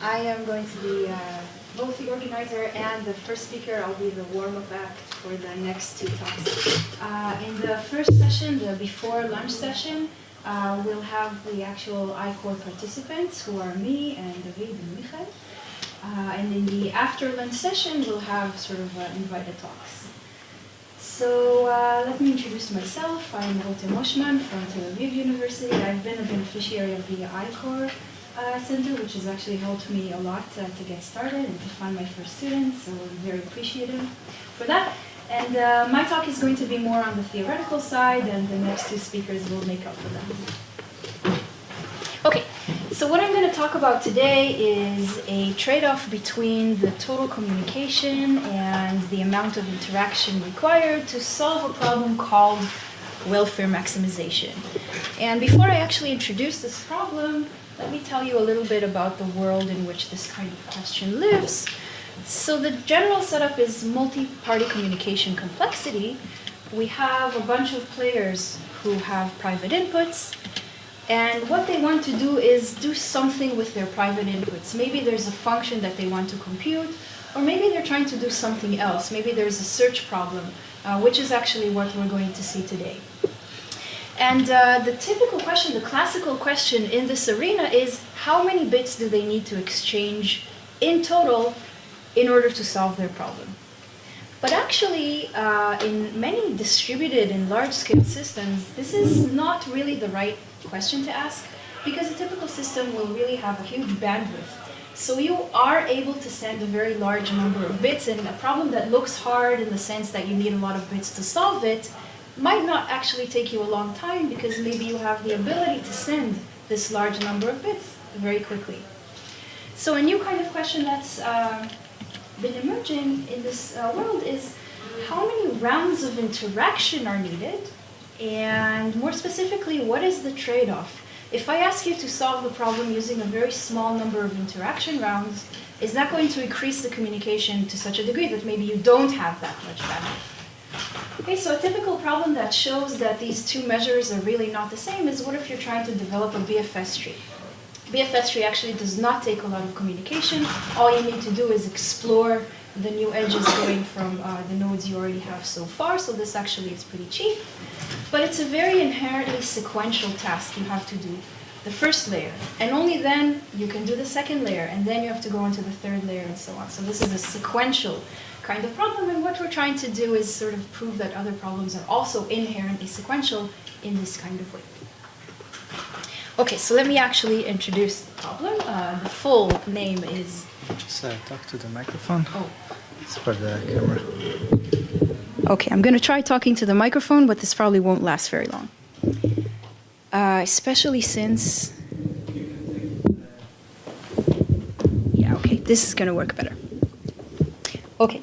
I am going to be both the organizer and the first speaker. I'll be the warm-up act for the next two talks. In the first session, the before lunch session, we'll have the actual I-Core participants, who are me and David and Michael. And in the after lunch session, we'll have sort of invited talks. So let me introduce myself. I'm Rotem Oshman from Tel Aviv University. I've been a beneficiary of the I-Core Center, which has actually helped me a lot to get started and to find my first students, so I'm very appreciative for that. And my talk is going to be more on the theoretical side, and the next two speakers will make up for that. Okay, so what I'm going to talk about today is a trade-off between the total communication and the amount of interaction required to solve a problem called welfare maximization. And before I actually introduce this problem, let me tell you a little bit about the world in which this kind of question lives. So the general setup is multi-party communication complexity. We have a bunch of players who have private inputs, and what they want to do is do something with their private inputs. Maybe there's a function that they want to compute, or maybe they're trying to do something else. Maybe there's a search problem, which is actually what we're going to see today. And the typical question, the classical question in this arena is, how many bits do they need to exchange in total in order to solve their problem? But actually, in many distributed and large-scale systems, this is not really the right question to ask, because a typical system will really have a huge bandwidth. So you are able to send a very large number of bits, and a problem that looks hard in the sense that you need a lot of bits to solve it might not actually take you a long time, because maybe you have the ability to send this large number of bits very quickly. So a new kind of question that's been emerging in this world is, how many rounds of interaction are needed? And more specifically, what is the trade-off? If I ask you to solve the problem using a very small number of interaction rounds, is that going to increase the communication to such a degree that maybe you don't have that much bandwidth? Okay, so a typical problem that shows that these two measures are really not the same is, what if you're trying to develop a BFS tree? BFS tree actually does not take a lot of communication. All you need to do is explore the new edges going from the nodes you already have so far, so this actually is pretty cheap. But it's a very inherently sequential task you have to do the first layer, and only then you can do the second layer, and then you have to go on to the third layer and so on. So this is a sequential kind of problem, and what we're trying to do is sort of prove that other problems are also inherently sequential in this kind of way. Okay, so let me actually introduce the problem. The full name is... So talk to the microphone. Oh. It's for the camera. Okay, I'm going to try talking to the microphone, but this probably won't last very long. Especially since... Yeah, okay, this is going to work better. Okay,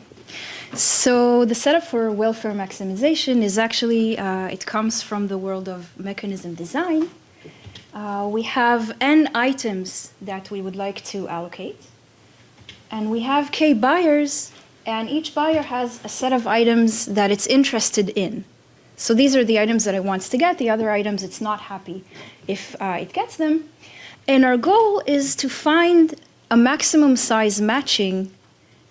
so the setup for welfare maximization is actually, it comes from the world of mechanism design. We have n items that we would like to allocate, and we have k buyers, and each buyer has a set of items that it's interested in. So these are the items that it wants to get, the other items it's not happy if it gets them. And our goal is to find a maximum size matching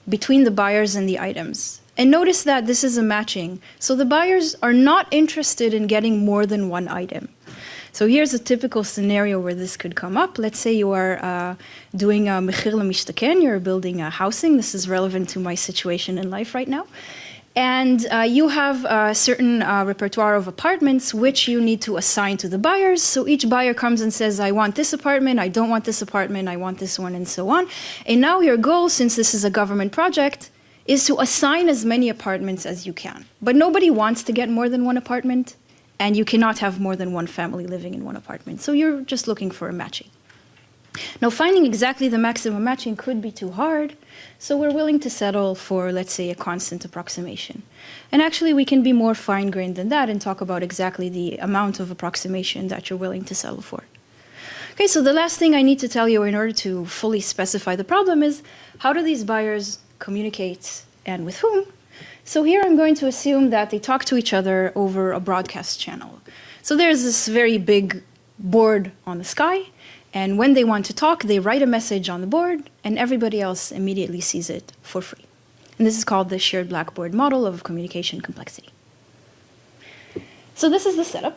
between the buyers and the items. And notice that this is a matching. So the buyers are not interested in getting more than one item. So here's a typical scenario where this could come up. Let's say you are doing a mechir lemishtaken, you're building a housing. This is relevant to my situation in life right now. And you have a certain repertoire of apartments which you need to assign to the buyers. So each buyer comes and says, I want this apartment, I don't want this apartment, I want this one, and so on. And now your goal, since this is a government project, is to assign as many apartments as you can. But nobody wants to get more than one apartment, and you cannot have more than one family living in one apartment. So you're just looking for a matching. Now, finding exactly the maximum matching could be too hard, so we're willing to settle for, let's say, a constant approximation. And actually, we can be more fine-grained than that and talk about exactly the amount of approximation that you're willing to settle for. Okay, so the last thing I need to tell you in order to fully specify the problem is, how do these buyers communicate and with whom? So here I'm going to assume that they talk to each other over a broadcast channel. So there's this very big board on the sky, And when they want to talk, they write a message on the board, and everybody else immediately sees it for free. And this is called the shared blackboard model of communication complexity. So this is the setup.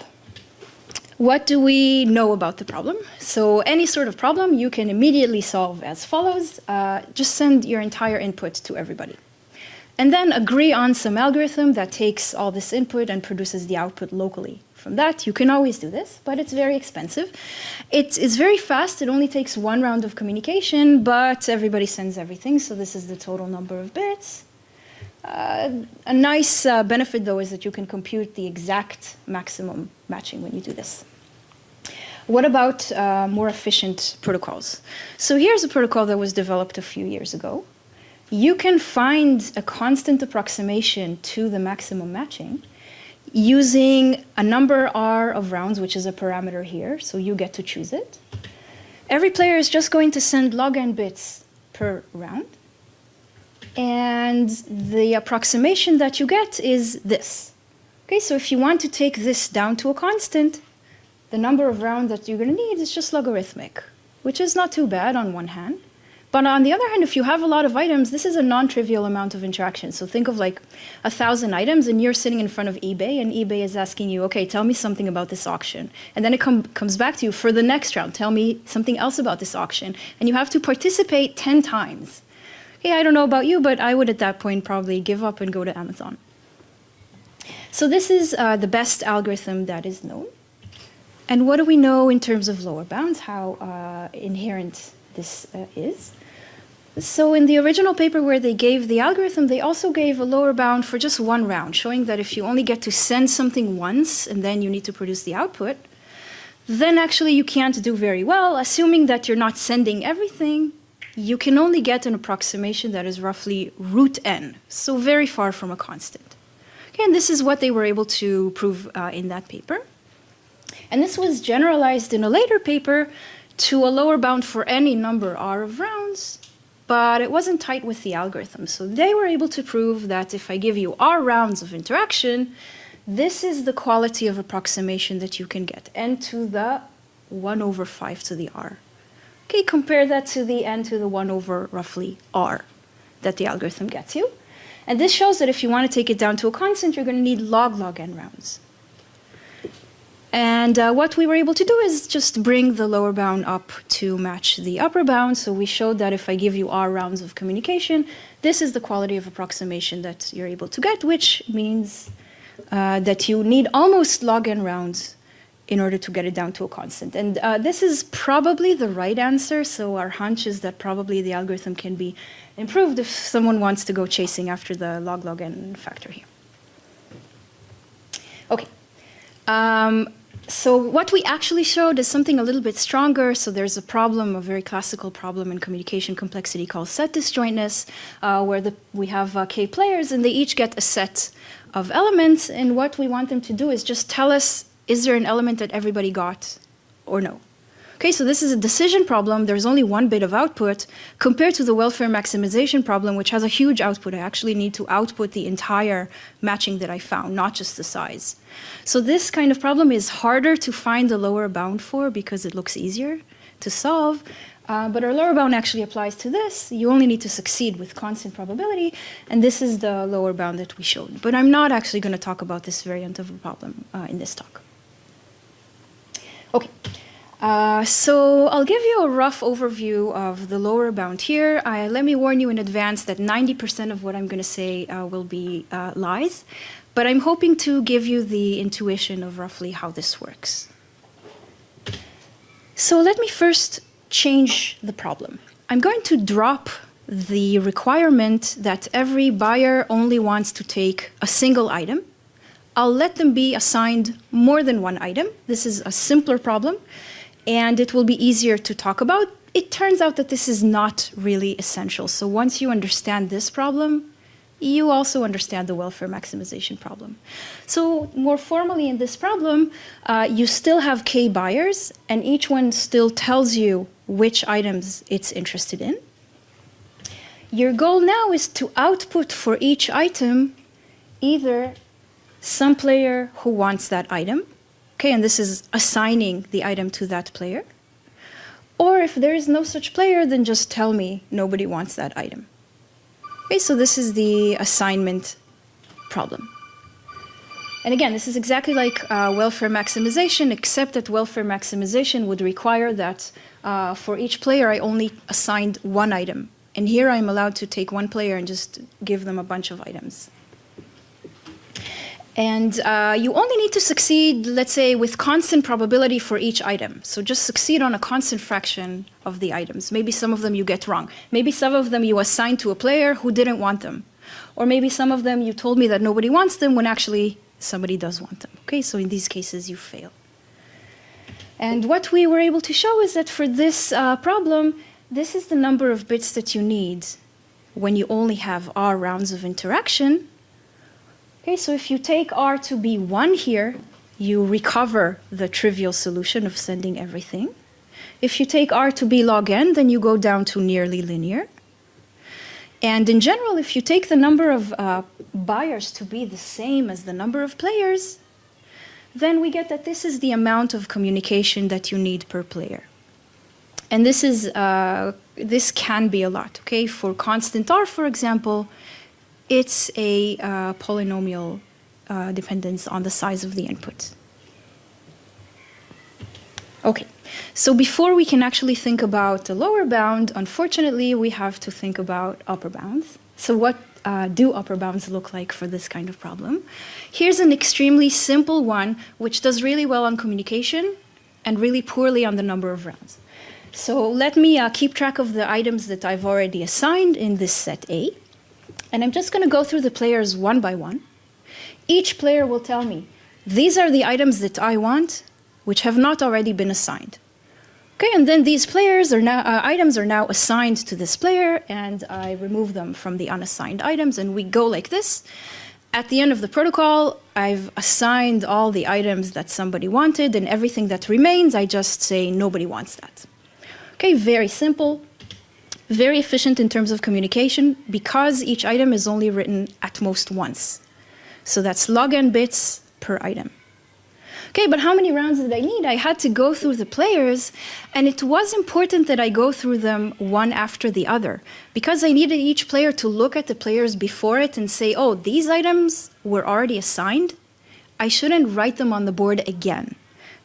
What do we know about the problem? So any sort of problem you can immediately solve as follows. Just send your entire input to everybody. And then agree on some algorithm that takes all this input and produces the output locally. From that, you can always do this, but it's very expensive. It is very fast. It only takes one round of communication, but everybody sends everything, so this is the total number of bits. A nice benefit, though, is that you can compute the exact maximum matching when you do this. What about more efficient protocols? So here's a protocol that was developed a few years ago. You can find a constant approximation to the maximum matching using a number R of rounds, which is a parameter here, so you get to choose it. Every player is just going to send log n bits per round. And the approximation that you get is this. Okay, so if you want to take this down to a constant, the number of rounds that you're going to need is just logarithmic, which is not too bad on one hand. But on the other hand, if you have a lot of items, this is a non-trivial amount of interaction. So think of like 1,000 items, and you're sitting in front of eBay, and eBay is asking you, okay, tell me something about this auction. And then it comes back to you for the next round, tell me something else about this auction. And you have to participate 10 times. Okay, I don't know about you, but I would at that point probably give up and go to Amazon. So this is the best algorithm that is known. And what do we know in terms of lower bounds, how inherent this is? So in the original paper where they gave the algorithm, they also gave a lower bound for just one round, showing that if you only get to send something once and then you need to produce the output, then actually you can't do very well. Assuming that you're not sending everything, you can only get an approximation that is roughly root n, so very far from a constant. Okay, and this is what they were able to prove in that paper. And this was generalized in a later paper to a lower bound for any number R of rounds, but it wasn't tight with the algorithm. So they were able to prove that if I give you R rounds of interaction, this is the quality of approximation that you can get, n to the 1 over 5 to the R. Okay, compare that to the n to the 1 over roughly R that the algorithm gets you. And this shows that if you want to take it down to a constant, you're going to need log n rounds. And what we were able to do is just bring the lower bound up to match the upper bound. So we showed that if I give you R rounds of communication, this is the quality of approximation that you're able to get, which means that you need almost log n rounds in order to get it down to a constant. And this is probably the right answer. So our hunch is that probably the algorithm can be improved if someone wants to go chasing after the log n factor here. Okay. So what we actually showed is something a little bit stronger. So there's a problem, a very classical problem in communication complexity called set disjointness, where we have k players, and they each get a set of elements. And what we want them to do is just tell us, is there an element that everybody got or no? Okay, so this is a decision problem. There's only one bit of output compared to the welfare maximization problem, which has a huge output. I actually need to output the entire matching that I found, not just the size. So this kind of problem is harder to find a lower bound for because it looks easier to solve. But our lower bound actually applies to this. You only need to succeed with constant probability, and this is the lower bound that we showed. But I'm not actually going to talk about this variant of a problem in this talk. Okay. So I'll give you a rough overview of the lower bound here. Let me warn you in advance that 90% of what I'm going to say will be lies, but I'm hoping to give you the intuition of roughly how this works. So let me first change the problem. I'm going to drop the requirement that every buyer only wants to take a single item. I'll let them be assigned more than one item. This is a simpler problem, and it will be easier to talk about. It turns out that this is not really essential. So once you understand this problem, you also understand the welfare maximization problem. So more formally in this problem, you still have k buyers, and each one still tells you which items it's interested in. Your goal now is to output for each item either some player who wants that item, okay, and this is assigning the item to that player, Or if there is no such player, then just tell me nobody wants that item. Okay, so this is the assignment problem. And again, this is exactly like welfare maximization, except that welfare maximization would require that for each player I only assigned one item. And here I'm allowed to take one player and just give them a bunch of items. And you only need to succeed, let's say, with constant probability for each item. So just succeed on a constant fraction of the items. Maybe some of them you get wrong. Maybe some of them you assign to a player who didn't want them. Or maybe some of them you told me that nobody wants them when actually somebody does want them. Okay, so in these cases you fail. And what we were able to show is that for this problem, this is the number of bits that you need when you only have R rounds of interaction. Okay, so if you take R to be 1 here, you recover the trivial solution of sending everything. If you take R to be log n, then you go down to nearly linear. And in general, if you take the number of buyers to be the same as the number of players, then we get that this is the amount of communication that you need per player. And this can be a lot, okay? For constant R, for example, it's a polynomial dependence on the size of the input. Okay, so before we can actually think about the lower bound, unfortunately, we have to think about upper bounds. So what do upper bounds look like for this kind of problem? Here's an extremely simple one, which does really well on communication and really poorly on the number of rounds. So let me keep track of the items that I've already assigned in this set A. And I'm just going to go through the players one by one. Each player will tell me, these are the items that I want, which have not already been assigned. Okay, and then these players are now, items are now assigned to this player, and I remove them from the unassigned items, and we go like this. At the end of the protocol, I've assigned all the items that somebody wanted, and everything that remains, I just say nobody wants that. Okay, very simple. Very efficient in terms of communication because each item is only written at most once. So that's log n bits per item. Okay, but how many rounds did I need? I had to go through the players, and it was important that I go through them one after the other because I needed each player to look at the players before it and say, oh, these items were already assigned. I shouldn't write them on the board again.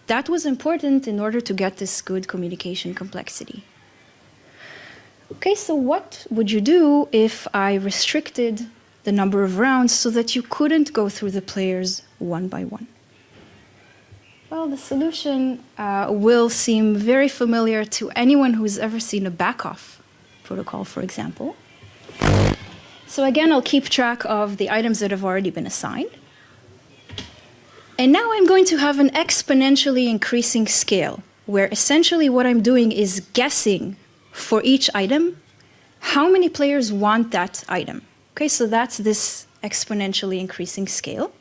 That was important in order to get this good communication complexity. Okay, so what would you do if I restricted the number of rounds so that you couldn't go through the players one by one? Well, the solution will seem very familiar to anyone who's ever seen a backoff protocol, for example. So again, I'll keep track of the items that have already been assigned. And now I'm going to have an exponentially increasing scale, where essentially what I'm doing is guessing for each item, how many players want that item? Okay, so that's this exponentially increasing scale.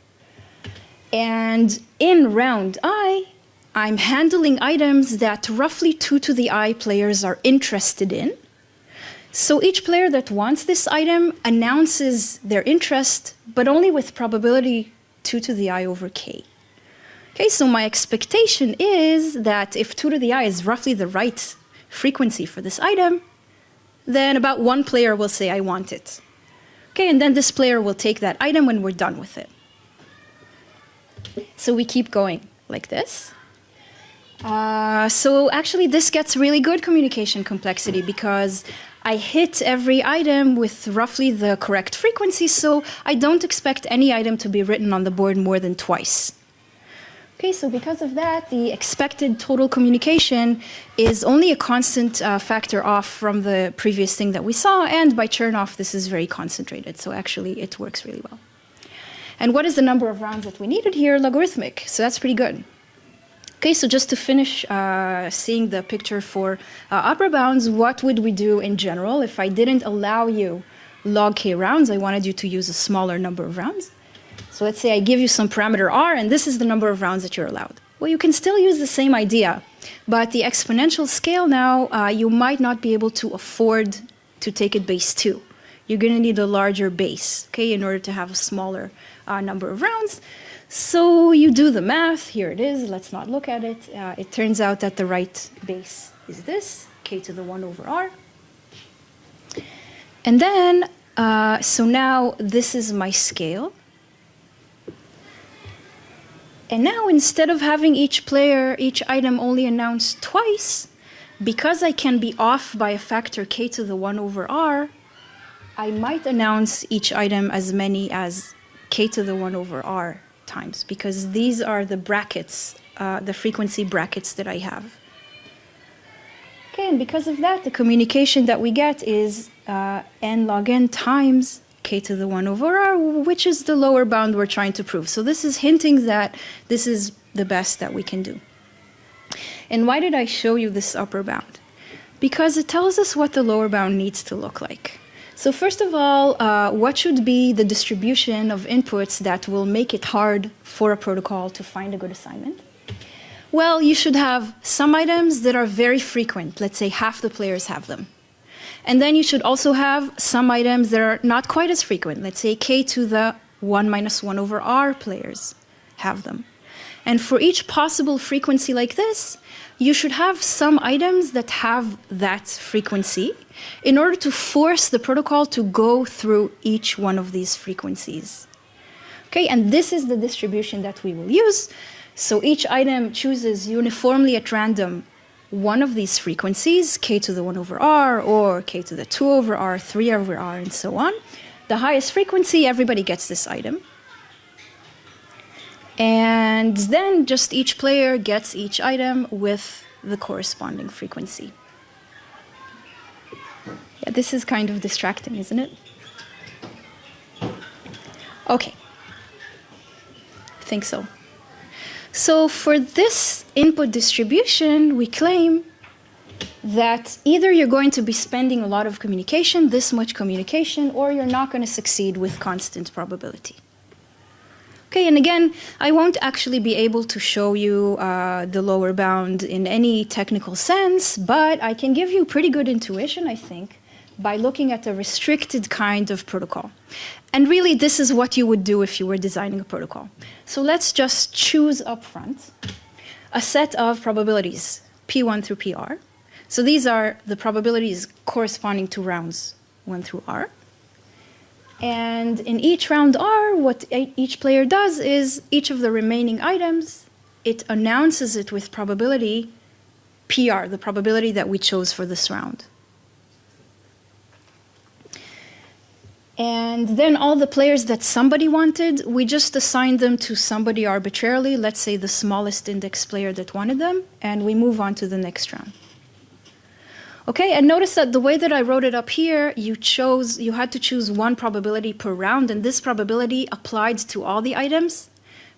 And in round I, I'm handling items that roughly 2 to the I players are interested in. So each player that wants this item announces their interest, but only with probability 2 to the I over k. Okay, so my expectation is that if 2 to the I is roughly the right frequency for this item, then about 1 player will say, I want it. Okay, and then this player will take that item when we're done with it. So we keep going like this. So actually this gets really good communication complexity because I hit every item with roughly the correct frequency, so I don't expect any item to be written on the board more than twice. Okay, so because of that, the expected total communication is only a constant factor off from the previous thing that we saw, and by Chernoff, this is very concentrated, so actually it works really well. And what is the number of rounds that we needed here? Logarithmic, so that's pretty good. Okay, so just to finish seeing the picture for upper bounds, what would we do in general if I didn't allow you log k rounds? I wanted you to use a smaller number of rounds. So let's say I give you some parameter r, and this is the number of rounds that you're allowed. Well, you can still use the same idea, but the exponential scale now, you might not be able to afford to take it base 2. You're going to need a larger base, okay, in order to have a smaller number of rounds. So you do the math. Here it is. Let's not look at it. It turns out that the right base is this, k to the 1 over r. And then, so now this is my scale. And now instead of having each item only announced twice, because I can be off by a factor k to the 1 over r, I might announce each item as many as k to the 1 over r times, because these are the brackets, the frequency brackets that I have. Okay, and because of that, the communication that we get is n log n times k to the 1 over r, which is the lower bound we're trying to prove. So this is hinting that this is the best that we can do. And why did I show you this upper bound? Because it tells us what the lower bound needs to look like. So first of all, what should be the distribution of inputs that will make it hard for a protocol to find a good assignment? Well, you should have some items that are very frequent. Let's say half the players have them. And then you should also have some items that are not quite as frequent. Let's say k to the 1 minus 1 over r players have them. And for each possible frequency like this, you should have some items that have that frequency in order to force the protocol to go through each one of these frequencies. Okay, and this is the distribution that we will use. So each item chooses uniformly at random one of these frequencies, k to the 1 over r, or k to the 2 over r, 3 over r, and so on. The highest frequency, everybody gets this item. And then just each player gets each item with the corresponding frequency. Yeah, this is kind of distracting, isn't it? Okay. I think so. So for this input distribution, we claim that either you're going to be spending a lot of communication, this much communication, or you're not going to succeed with constant probability. Okay, and again, I won't actually be able to show you the lower bound in any technical sense, but I can give you pretty good intuition, I think, by looking at a restricted kind of protocol. And really, this is what you would do if you were designing a protocol. So let's just choose up front a set of probabilities, P1 through PR. So these are the probabilities corresponding to rounds 1 through R. And in each round R, what each player does is each of the remaining items, it announces it with probability PR, the probability that we chose for this round. And then all the players that somebody wanted, we just assigned them to somebody arbitrarily, let's say the smallest index player that wanted them, and we move on to the next round. Okay, and notice that the way that I wrote it up here, you had to choose one probability per round, and this probability applied to all the items.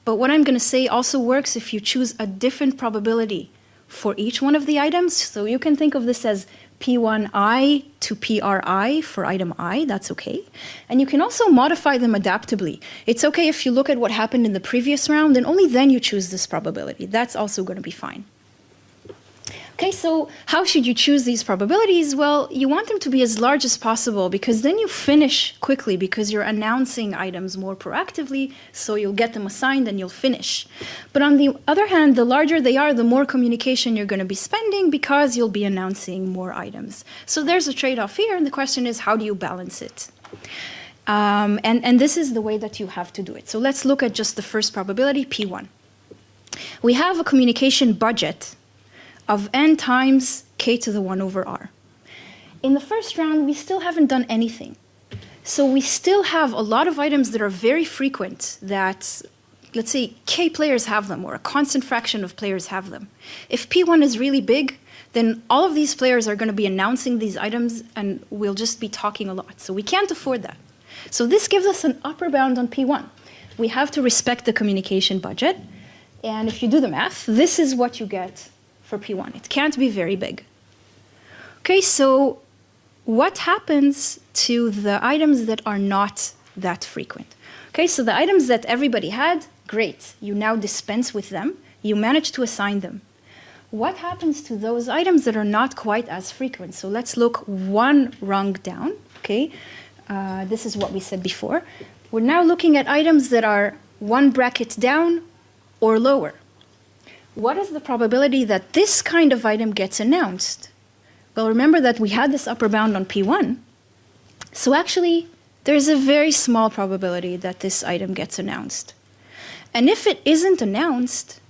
But what I'm going to say also works if you choose a different probability for each one of the items. So you can think of this as P1I to PRI for item I, that's okay. And you can also modify them adaptably. It's okay if you look at what happened in the previous round and only then you choose this probability. That's also going to be fine. Okay, so how should you choose these probabilities? Well, you want them to be as large as possible because then you finish quickly because you're announcing items more proactively, so you'll get them assigned and you'll finish. But on the other hand, the larger they are, the more communication you're going to be spending because you'll be announcing more items. So there's a trade-off here, and the question is, how do you balance it? And this is the way that you have to do it. So let's look at just the first probability, P1. We have a communication budget of n times k to the 1 over r. In the first round, we still haven't done anything. So we still have a lot of items that are very frequent that, let's say, k players have them, or a constant fraction of players have them. If P1 is really big, then all of these players are going to be announcing these items and we'll just be talking a lot. So we can't afford that. So this gives us an upper bound on P1. We have to respect the communication budget. And if you do the math, this is what you get for P1. It can't be very big. Okay, so what happens to the items that are not that frequent? Okay, so the items that everybody had, great. You now dispense with them. You manage to assign them. What happens to those items that are not quite as frequent? So let's look one rung down. Okay, this is what we said before. We're now looking at items that are one bracket down or lower. what is the probability that this kind of item gets announced? Well, remember that we had this upper bound on P1. So actually, there's a very small probability that this item gets announced. And if it isn't announced,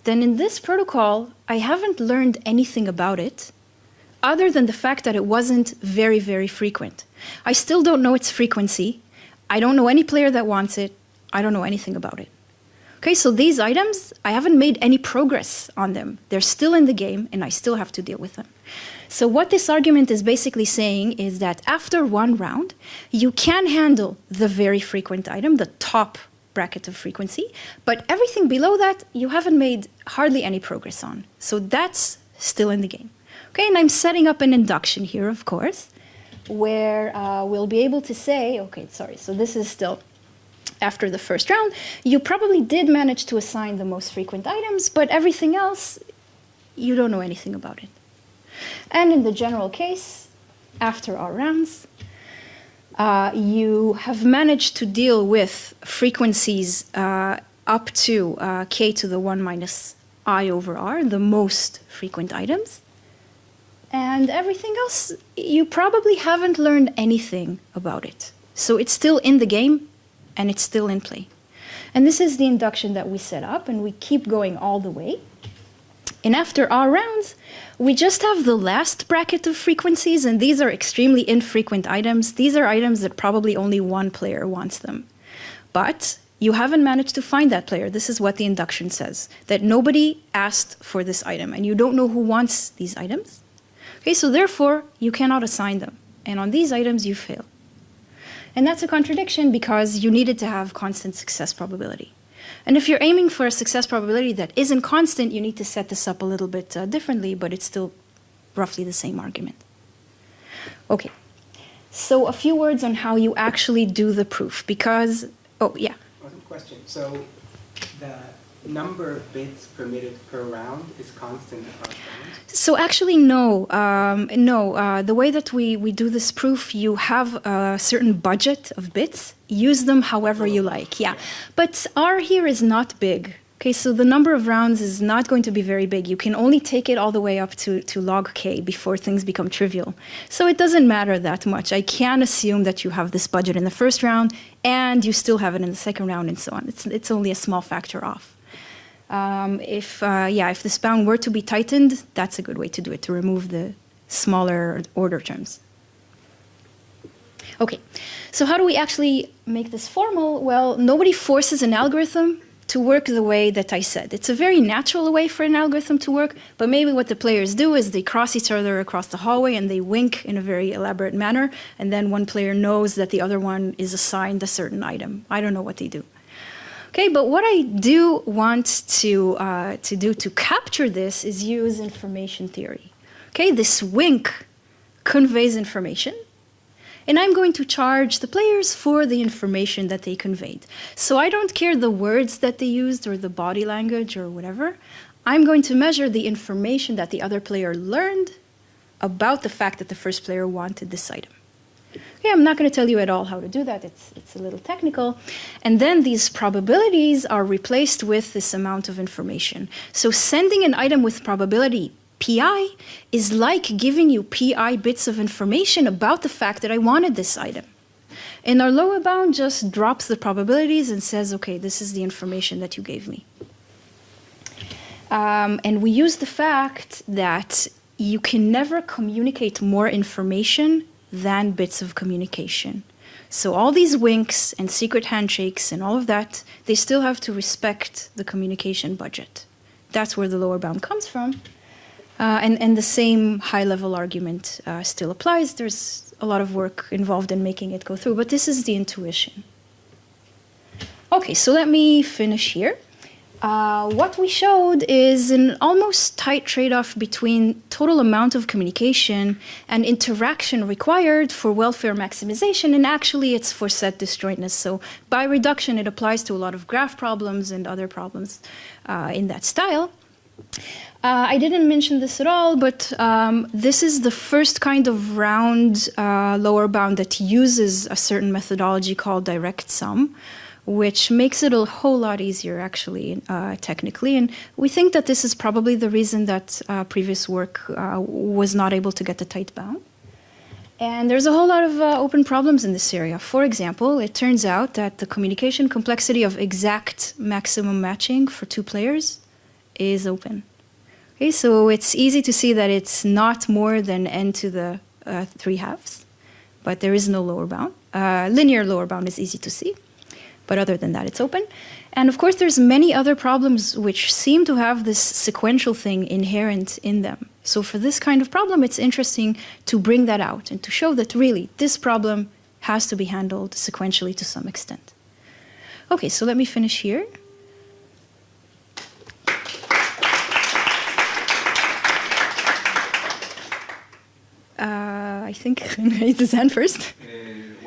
then in this protocol, I haven't learned anything about it other than the fact that it wasn't very, very frequent. I still don't know its frequency. I don't know any player that wants it. I don't know anything about it. Okay, so these items, I haven't made any progress on them. They're still in the game, and I still have to deal with them. So what this argument is basically saying is that after one round, you can handle the very frequent item, the top bracket of frequency, but everything below that, you haven't made hardly any progress on. So that's still in the game. Okay, and I'm setting up an induction here, of course, where we'll be able to say, okay, sorry, so this is still after the first round. You probably did manage to assign the most frequent items, but everything else, you don't know anything about it. And in the general case, after our rounds, you have managed to deal with frequencies up to k to the 1 minus I over r, the most frequent items. And everything else, you probably haven't learned anything about it. So it's still in the game, and it's still in play. And this is the induction that we set up, and we keep going all the way. And after our rounds, we just have the last bracket of frequencies, and these are extremely infrequent items. These are items that probably only one player wants them. But you haven't managed to find that player. This is what the induction says, that nobody asked for this item, and you don't know who wants these items. Okay, so therefore, you cannot assign them. And on these items, you fail. And that's a contradiction because you needed to have constant success probability. And if you're aiming for a success probability that isn't constant, you need to set this up a little bit differently, but it's still roughly the same argument. Okay, so a few words on how you actually do the proof, because, oh, yeah. One question. So the number of bits permitted per round is constant across rounds? So actually, no. The way that we do this proof, you have a certain budget of bits. Use them however you like, yeah. But R here is not big. Okay, so the number of rounds is not going to be very big. You can only take it all the way up to log k before things become trivial. So it doesn't matter that much. I can assume that you have this budget in the first round, and you still have it in the second round, and so on. It's only a small factor off. If this bound were to be tightened, that's a good way to do it, to remove the smaller order terms. Okay, so how do we actually make this formal? Well, nobody forces an algorithm to work the way that I said. It's a very natural way for an algorithm to work, but maybe what the players do is they cross each other across the hallway and they wink in a very elaborate manner, and then one player knows that the other one is assigned a certain item. I don't know what they do. Okay, but what I do want to do to capture this is use information theory. Okay, this wink conveys information, and I'm going to charge the players for the information that they conveyed. So I don't care the words that they used or the body language or whatever. I'm going to measure the information that the other player learned about the fact that the first player wanted this item. Okay, I'm not going to tell you at all how to do that. It's a little technical. And then these probabilities are replaced with this amount of information. So sending an item with probability pi is like giving you pi bits of information about the fact that I wanted this item. And our lower bound just drops the probabilities and says, okay, this is the information that you gave me. And we use the fact that you can never communicate more information than bits of communication. So all these winks and secret handshakes and all of that, they still have to respect the communication budget. That's where the lower bound comes from. And the same high-level argument still applies. There's a lot of work involved in making it go through, but this is the intuition. Okay, so let me finish here. What we showed is an almost tight trade-off between total amount of communication and interaction required for welfare maximization, and actually it's for set disjointness. So by reduction, it applies to a lot of graph problems and other problems in that style. I didn't mention this at all, but this is the first kind of round lower bound that uses a certain methodology called direct sum, which makes it a whole lot easier, actually, technically. And we think that this is probably the reason that previous work was not able to get the tight bound. And there's a whole lot of open problems in this area. For example, it turns out that the communication complexity of exact maximum matching for two players is open. Okay, so it's easy to see that it's not more than n to the 3/2, but there is no lower bound. Linear lower bound is easy to see, but other than that, it's open. And of course, there's many other problems which seem to have this sequential thing inherent in them. So for this kind of problem, it's interesting to bring that out and to show that really this problem has to be handled sequentially to some extent. Okay, so let me finish here. I think I raised his hand first.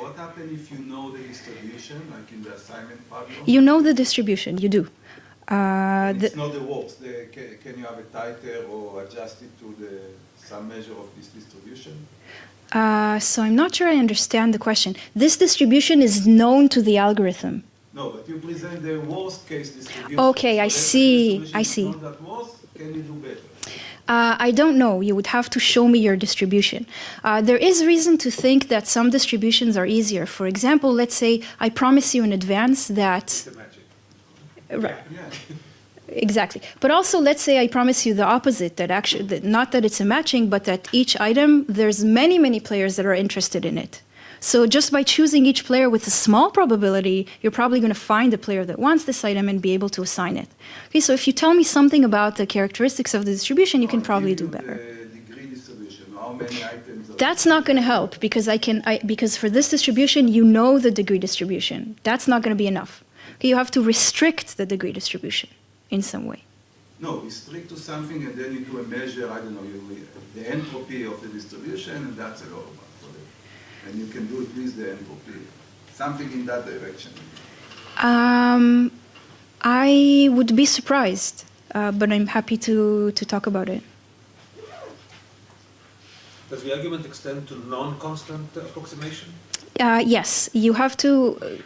What happens if you know the distribution, like in the assignment problem? You know the distribution, you do. It's not the worst. Can you have a tighter or adjust it to some measure of this distribution? So I'm not sure I understand the question. This distribution is known to the algorithm. No, but you present the worst case distribution. Okay, I see. I see. Not that worst, can you do better? I don't know. You would have to show me your distribution. There is reason to think that some distributions are easier. For example, let's say I promise you in advance that... It's a magic. Right. Yeah. Exactly. But also, let's say I promise you the opposite, that actually, not that it's a matching, but that each item, there's many, many players that are interested in it. So just by choosing each player with a small probability, you're probably going to find the player that wants this item and be able to assign it. Okay, so if you tell me something about the characteristics of the distribution, you can probably do better. The degree distribution, how many items are That's not going to help because because for this distribution, you know the degree distribution. That's not going to be enough. Okay, you have to restrict the degree distribution in some way. No, restrict to something and then you do a measure, I don't know, the entropy of the distribution, and that's a lot of it. And you can do it with the entropy. Something in that direction. I would be surprised, but I'm happy to talk about it. Does the argument extend to non-constant approximation? Yes, you have to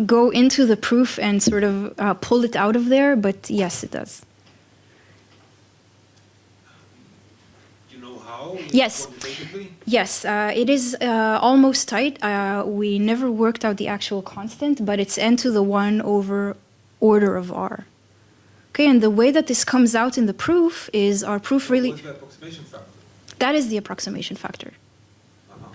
go into the proof and sort of pull it out of there, but yes, it does. Do you know how? Yes. Quantitatively? Yes, it is almost tight. We never worked out the actual constant, but it's n to the 1 over order of r. Okay, and the way that this comes out in the proof is our proof really... What's the approximation factor? That is the approximation factor. Uh-huh.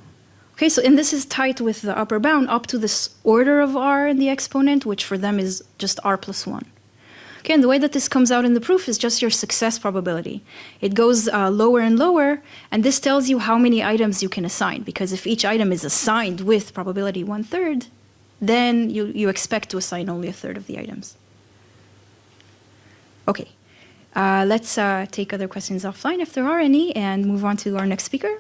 Okay, so and this is tight with the upper bound up to this order of r in the exponent, which for them is just r plus 1. Okay, and the way that this comes out in the proof is just your success probability. It goes lower and lower, and this tells you how many items you can assign, because if each item is assigned with probability 1/3, then you expect to assign only 1/3 of the items. Okay, let's take other questions offline if there are any, and move on to our next speaker.